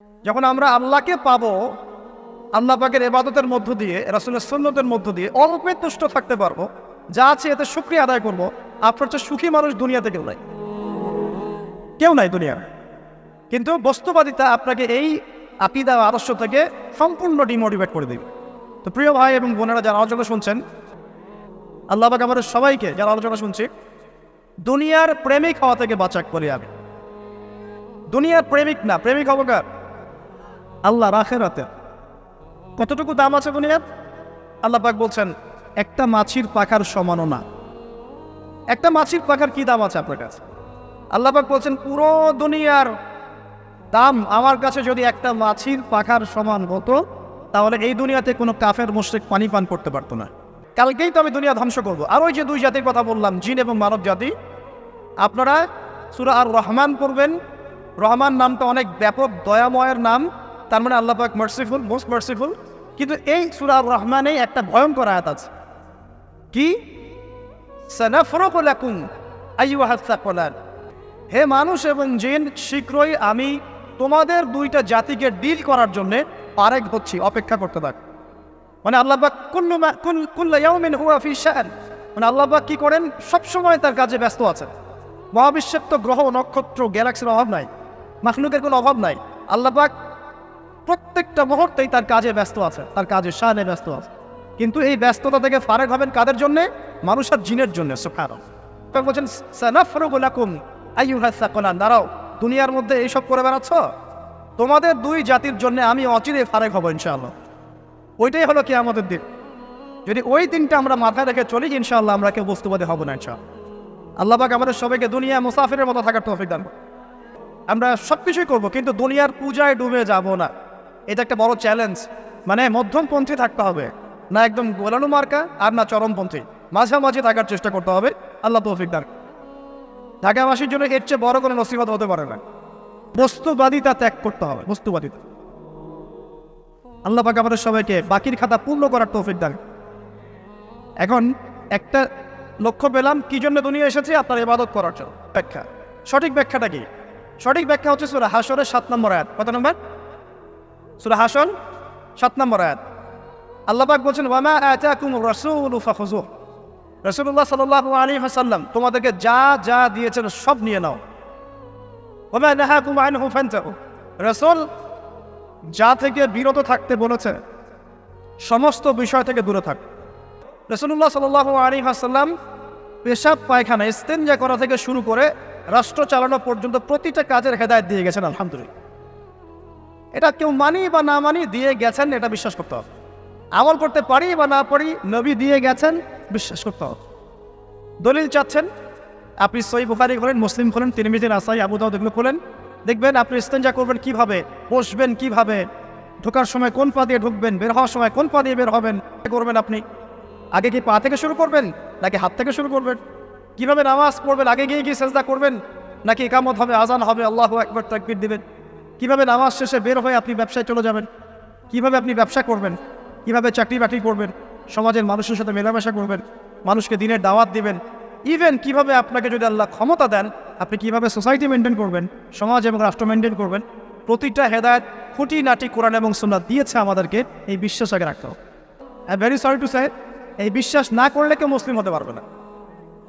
যখন আমরা আল্লাহকে পাবো, আল্লাহ পাকের ইবাদতের মধ্য দিয়ে, রাসূলের সুন্নতের মধ্য দিয়ে অল্পে তুষ্ট থাকতে পারবো, যা আছে এতে শুকরিয়া আদায় করবো। আপনার চেয়ে সুখী মানুষ দুনিয়াতে কেউ নাই দুনিয়ার। কিন্তু বস্তুবাদিতা আপনাকে এই আকীদা আদর্শ থেকে সম্পূর্ণ ডিমোটিভেট করে দিবে। তো প্রিয় ভাই এবং বোনেরা, যারা আলোচনা শুনছেন, আল্লাহ পাক আমাদের সবাইকে, যারা আলোচনা শুনছি, দুনিয়ার প্রেমিক হওয়া থেকে বাঁচাক বলি আমি। দুনিয়ার প্রেমিক না, প্রেমিক হবো কার? আল্লাহর আখিরাতে। কতটুকু দাম আছে দুনিয়ার? আল্লাহ পাক বলছেন একটা মাছির পাখার সমানও না। একটা মাছির পাখার কি দাম আছে আপনার কাছে? আল্লাহ পাক বলছেন পুরো দুনিয়ার দাম আমার কাছে যদি একটা মাছির পাখার সমান হতো, তাহলে এই দুনিয়াতে কোনো কাফের মুশরিক পানি পান করতে পারতো না। কালকেই তো আমি দুনিয়া ধ্বংস করবো। আর ওই যে দুই জাতির কথা বললাম, জিন এবং মানব জাতি, আপনারা সূরা আর রহমান পড়বেন। রহমান নামটা অনেক ব্যাপক, দয়াময়ের নাম, তার মানে আল্লাহ পাক মার্সিফুল, মোস্ট মার্সিফুল। কিন্তু এই সূরা আর রহমানে একটা ভয়ঙ্কর আয়াত আছে, কি? সানাফরুকু লাকুম আইয়ুহাস সাকলান। হে মানুষ এবং জিন, শীঘ্রই আমি তোমাদের দুইটা জাতিকে ডিল করার জন্য পারেক হচ্ছি, অপেক্ষা করতে থাক। মানে আল্লাহ পাক কুল্লু ইয়াউমিন হুয়া ফি শাআন, মানে আল্লাহ পাক কি করেন? সবসময় তার কাজে ব্যস্ত আছেন। মহাবিশ্বের তো গ্রহ, নক্ষত্র, গ্যালাক্সির অভাব নাই, মাখলুকের কোনো অভাব নাই। আল্লাহ পাক প্রত্যেকটা মুহূর্তেই তার কাজে ব্যস্ত আছে, তার কাজে শানে ব্যস্ত আছে। কিন্তু এই ব্যস্ততা থেকে ফারেক হবেন কাদের জন্যে? মানুষ আর জিনের জন্য। সুবহানাল্লাহ। বলছেন সানাফরুকু লাকুম আইয়ুহাস সাকলান। দাঁড়াও, দুনিয়ার মধ্যে এইসব করে বেড়াচ্ছ, তোমাদের দুই জাতির জন্য আমি অচিরে ফারেক হব ইনশাআল্লাহ। ওইটাই হলো কিয়ামতের দিন। যদি ওই দিনটা আমরা মাথায় রেখে চলি, ইনশাআল্লাহ আমরা কেউ বস্তুবাদী হব না ইনশাআল্লাহ। আল্লাহ পাক আমাদের সবাইকে দুনিয়া মুসাফিরের মতো থাকার তৌফিক দান করুন। আমরা সব কিছুই করবো, কিন্তু দুনিয়ার পূজায় ডুবে যাব না। এটা একটা বড় চ্যালেঞ্জ। মানে মধ্যমপন্থী থাকতে হবে, না একদম গোলানু মার্কা আর না চরমপন্থী, মাঝামাঝি থাকার চেষ্টা করতে হবে। আল্লাহ তৌফিক দান। ঢাকাবাসীর জন্য এর চেয়ে বড় কোনো নসিহত হতে পারে না। বস্তুবাদিতা ত্যাগ করতে হবে, বস্তুবাদিতা। আল্লাহ পাক আমাদের সবাইকে বাকির খাতা পূর্ণ করার তৌফিক দান। এখন একটা লক্ষ্য পেলাম, কি জন্য দুনিয়া এসেছে? আপনার ইবাদত করার জন্য। ব্যাখ্যা, সঠিক ব্যাখ্যাটা কি? সঠিক ব্যাখ্যা হচ্ছে সূরা হাশরের 7 নম্বর আয়াত। কত নম্বর? সূরা হাশর 7 নম্বর আয়াত। আল্লাহ পাক বলছেন ওয়ামা আতাকুমুর রাসূলু ফাখুযুহ। রাসূলুল্লাহ সাল্লাল্লাহু আলাইহি ওয়াসাল্লাম তোমাদেরকে যা যা দিয়েছেন সব নিয়ে নাও। ওয়ামা নাহাকুম আনহু ফান্তাহু। রাসূল যা থেকে বিরত থাকতে বলেছে সমস্ত বিষয় থেকে দূরে থাক। রাসূলুল্লাহ সাল্লাল্লাহু আলাইহি ওয়াসাল্লাম পেশাব পায়খানা, ইস্তেনজা করা থেকে শুরু করে রাষ্ট্র চালানো পর্যন্ত প্রতিটা কাজের হেদায়েত দিয়ে গেছেন। আলহামদুলিল্লাহ। এটা কেউ মানি বা না মানি, দিয়ে গেছেন, এটা বিশ্বাস করতে হবে। আমল করতে পারি বা না পারি, নবী দিয়ে গেছেন, বিশ্বাস করতে হবে। দলিল চাচ্ছেন, আপনি সহিহ বুখারী খোলেন, মুসলিম খোলেন, তিরমিজি, নাসাই, আবু দাউদ এগুলো খোলেন, দেখবেন আপনি ইস্তেনজা করবেন কিভাবে, বসবেন কিভাবে, ঢোকার সময় কোন পা দিয়ে ঢুকবেন, বের হওয়ার সময় কোন পা দিয়ে বের হবেন করবেন। আপনি আগে কি পা থেকে শুরু করবেন নাকি হাত থেকে শুরু করবেন? কিভাবে নামাজ পড়বেন, আগে গিয়ে কি সেজদা করবেন নাকি ইকামত হবে, আজান হবে, আল্লাহু আকবার তাকবীর দিবেন? কিভাবে নামাজ শেষে বের হয়ে আপনি ব্যবসায় চলে যাবেন? কিভাবে আপনি ব্যবসা করবেন? কিভাবে চাকরি বাকরি করবেন? সমাজের মানুষের সাথে মেলামেশা করবেন? মানুষকে দিনের দাওয়াত দিবেন? ইভেন কিভাবে আপনাকে যদি আল্লাহ ক্ষমতা দেন, আপনি কিভাবে সোসাইটি মেনটেন করবেন, সমাজ এবং রাষ্ট্র মেনটেন করবেন? প্রতিটা হেদায়েত খুঁটিনাটি কোরআন এবং সুন্নাহ দিয়েছে আমাদেরকে। এই বিশ্বাস আগে রাখতে হবে। I very sorry to say, এই বিশ্বাস না করলে কেউ মুসলিম হতে পারবে না।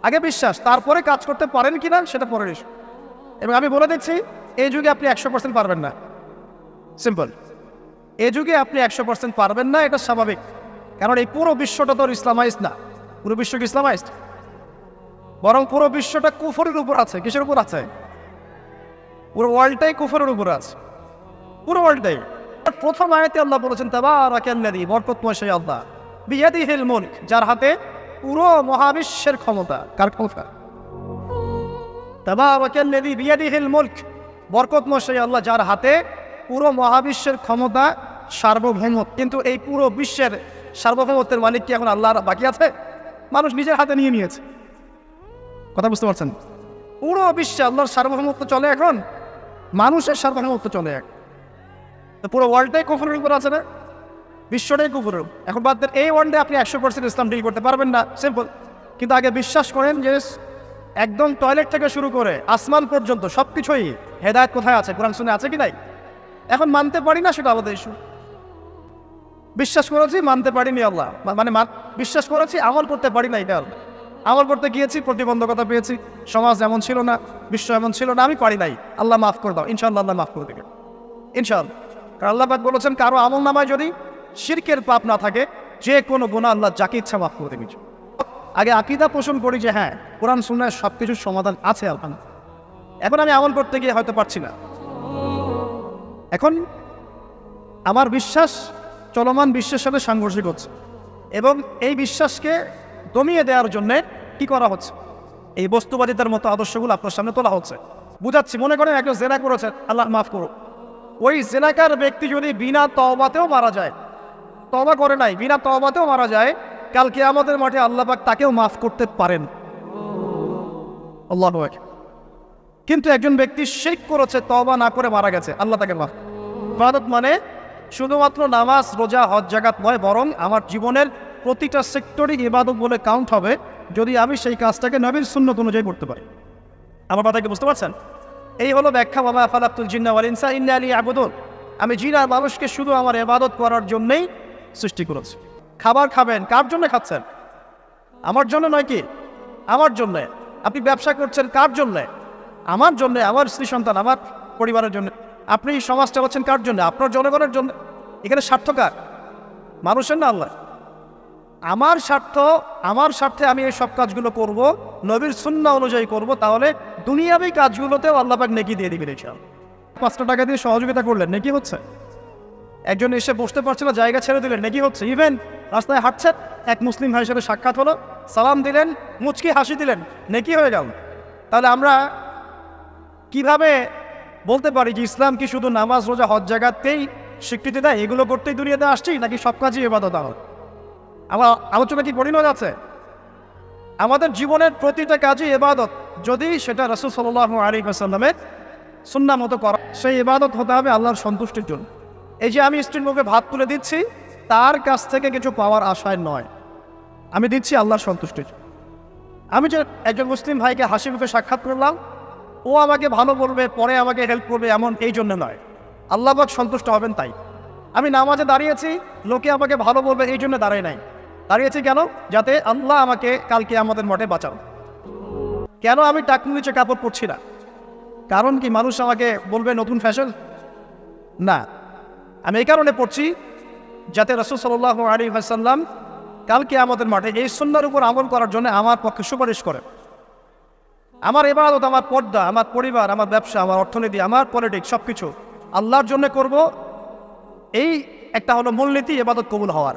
আগে বিশ্বাস, তারপরে কাজ করতে পারেন কিনা সেটা পরের ইস্যু। এবং আমি বলে দিচ্ছি, এই যুগে আপনি 100% পারবেন না। সিম্পল, এই যুগে আপনি 100% পারবেন না, এটা স্বাভাবিক। কারণ এই পুরো বিশ্বটা তো ইসলামাইজড না। পুরো বিশ্ব কি ইসলামাইজড? বরং পুরো বিশ্বটা কুফরের উপর আছে। কিসের উপর আছে? পুরো ওয়ার্ল্ডটাই কুফরের উপর আছে, পুরো ওয়ার্ল্ডটাই। প্রথম আয়াতে আল্লাহ বলেছেন তাবারাকাল্লাযী, বরকতময় সেই আল্লাহ, বিয়াদিহিল মুলক, যার হাতে পুরো মহাবিশ্বের ক্ষমতা। কার ক্ষমতা? তাবারাকাল্লাযী বিয়াদিহিল মুলক, বরকতময় সেই আল্লাহ যার হাতে পুরো মহাবিশ্বের ক্ষমতা, সার্বভৌমত্ব। কিন্তু এই পুরো বিশ্বের সার্বভৌমত্বের মালিক কি এখন আল্লাহ বাকি আছে? মানুষ নিজের হাতে নিয়ে নিয়েছে। কথা বুঝতে পারছেন? পুরো বিশ্বে আল্লাহর সার্বভৌমত্ব চলে, এখন মানুষের সার্বভৌমত্ব চলে। পুরো ওয়ার্ল্ডটাই কুফরের উপর আছে না? বিশ্বটাই কুফরের। এখন বাদ দেন, এই ওয়ার্ল্ডে আপনি 100% ইসলাম ডিল করতে পারবেন না, সিম্পল। কিন্তু আগে বিশ্বাস করেন যে একদম টয়লেট থেকে শুরু করে আসমান পর্যন্ত সবকিছুই হেদায়েত কোথায় আছে? কোরআন সুন্নাহ আছে কি নাই? এখন মানতে পারি না, সেটা আলাদা ইস্যু। বিশ্বাস করেছি, মানতে পারিনি, আল্লাহ মানে বিশ্বাস করেছি, আমল করতে পারি না, এটা আল্লাহ। আমল করতে গিয়েছি, প্রতিবন্ধকতা পেয়েছি, সমাজ এমন ছিল না, বিশ্ব এমন ছিল না, আমি পারি নাই, আল্লাহ মাফ করে দাও, ইনশাআল্লাহ আল্লাহ মাফ করে দেবে, ইনশাআল্লাহ। কারণ আল্লাহ পাক বলেছেন, কারো আমল নামায় যদি শিরকের পাপ না থাকে, যে কোনো গুনাহ আল্লাহ যাকে ইচ্ছা মাফ করে দেবে। আগে আকীদা পোষণ করি যে হ্যাঁ, কোরআন সুন্নাহয় সব কিছুর সমাধান আছে আলহামদুলিল্লাহ। এখন আমি আমল করতে গিয়ে হয়তো পারছি না। এখন আমার বিশ্বাস চলমান বিশ্বের সাথে সাংঘর্ষিক হচ্ছে, এবং এই বিশ্বাসকে দমিয়ে দেওয়ার জন্যে কি করা হচ্ছে, এই বস্তুবাদিতার মতো আদর্শগুলো আপনার সামনে তোলা হচ্ছে। বুঝাচ্ছি, মনে করেন একজন জেনা করেছেন, আল্লাহ মাফ করুন, ওই জেনাকার ব্যক্তি যদি বিনা তওবাতেও মারা যায়, তওবা করে নাই, বিনা তওবাতেও মারা যায়, কাল কিয়ামতের মাঠে আল্লাহ পাক তাকেও মাফ করতে পারেন, আল্লাহু আকবার। কিন্তু একজন ব্যক্তি শিরক করেছে, তওবা না করে মারা গেছে, আল্লাহ তাকে মাফ। ইবাদত মানে শুধুমাত্র নামাজ, রোজা, হজ, যাকাত নয়, বরং আমার জীবনের প্রতিটা সেক্টরই ইবাদত বলে কাউন্ট হবে যদি আমি সেই কাজটাকে নবীর সুন্নত অনুযায়ী করতে পারি। আমার কথা কি বুঝতে পারছেন? এই হলো ব্যাখ্যা, ওয়া মা খালাকতুল জিন্না ওয়াল ইনসা ইল্লা লিয়াবুদুন। আমি জিন আর মানুষকে শুধু আমার ইবাদত করার জন্যই সৃষ্টি করেছি। খাবার খাবেন, কার জন্য খাচ্ছেন? আমার জন্য নয় কি? আমার জন্যে। আপনি ব্যবসা করছেন, কার জন্যে? আমার জন্যে, আমার স্ত্রী সন্তান, আমার পরিবারের জন্য। আপনি সমাজ চালাচ্ছেন কার জন্য? আপনার জনগণের জন্য। এখানে স্বার্থ কার? মানুষের না আল্লাহ? আমার স্বার্থ, আমার স্বার্থে আমি এই সব কাজগুলো করব, নবীর সুন্নাহ অনুযায়ী করব, তাহলে দুনিয়াবী কাজগুলোতেও আল্লাহ পাক নেকি দিয়ে দিবেন ইনশাআল্লাহ। 5টা টাকা দিয়ে সহযোগিতা করলেন, নেকি হচ্ছে। একজন এসে বসতে পারছিল, জায়গা ছেড়ে দিলেন, নেকি হচ্ছে। ইভেন রাস্তায় হাঁটছেন, এক মুসলিম ভাইয়ের সাথে সাক্ষাৎ হলো, সালাম দিলেন, মুচকি হাসি দিলেন, নেকি হয়ে গেল। তাহলে আমরা কিভাবে বলতে পারি যে ইসলাম কি শুধু নামাজ, রোজা, হজ, যাকাতকেই স্বীকৃতি দেয়, এগুলো করতেই দুনিয়াতে আসছি, নাকি সব কাজই ইবাদত? আমার আলোচনা কি পরিণত আছে? আমাদের জীবনের প্রতিটা কাজই ইবাদত, যদি সেটা রাসূল সাল্লাল্লাহু আলাইহি ওয়াসাল্লামের সুন্নাহ মতো করা, সেই ইবাদত হতে হবে আল্লাহর সন্তুষ্টির জন্য। এই যে আমি স্ত্রীর মুখে ভাত তুলে দিচ্ছি, তার কাছ থেকে কিছু পাওয়ার আশায় নয়, আমি দিচ্ছি আল্লাহর সন্তুষ্টির জন্য। আমি যে একজন মুসলিম ভাইকে হাসি মুখে সাক্ষাৎ করলাম, ও আমাকে ভালো বলবে, পরে আমাকে হেল্প করবে, এমন এই জন্য নয়, আল্লাহ পাক সন্তুষ্ট হবেন তাই। আমি নামাজে দাঁড়িয়েছি, লোকে আমাকে ভালো বলবে এই জন্য দাঁড়াই নাই, দাঁড়িয়েছি কেন? যাতে আল্লাহ আমাকে কালকে আমাদের মাঠে বাঁচান। কেন আমি টাকনু নিচে কাপড় পরছি না? কারণ কি মানুষ আমাকে বলবে নতুন ফ্যাশন? না, আমি এই কারণে পড়ছি যাতে রাসূল সাল্লাল্লাহু আলাইহি ওয়াসাল্লাম কালকে আমাদের মাঠে এই সুন্নাহর উপর আমল করার জন্য আমার পক্ষে সুপারিশ করেন। আমার ইবাদত, আমার পর্দা, আমার পরিবার, আমার ব্যবসা, আমার অর্থনীতি, আমার পলিটিক্স, সব কিছু আল্লাহর জন্য করব, এই একটা হলো মূলনীতি ইবাদত কবুল হওয়ার।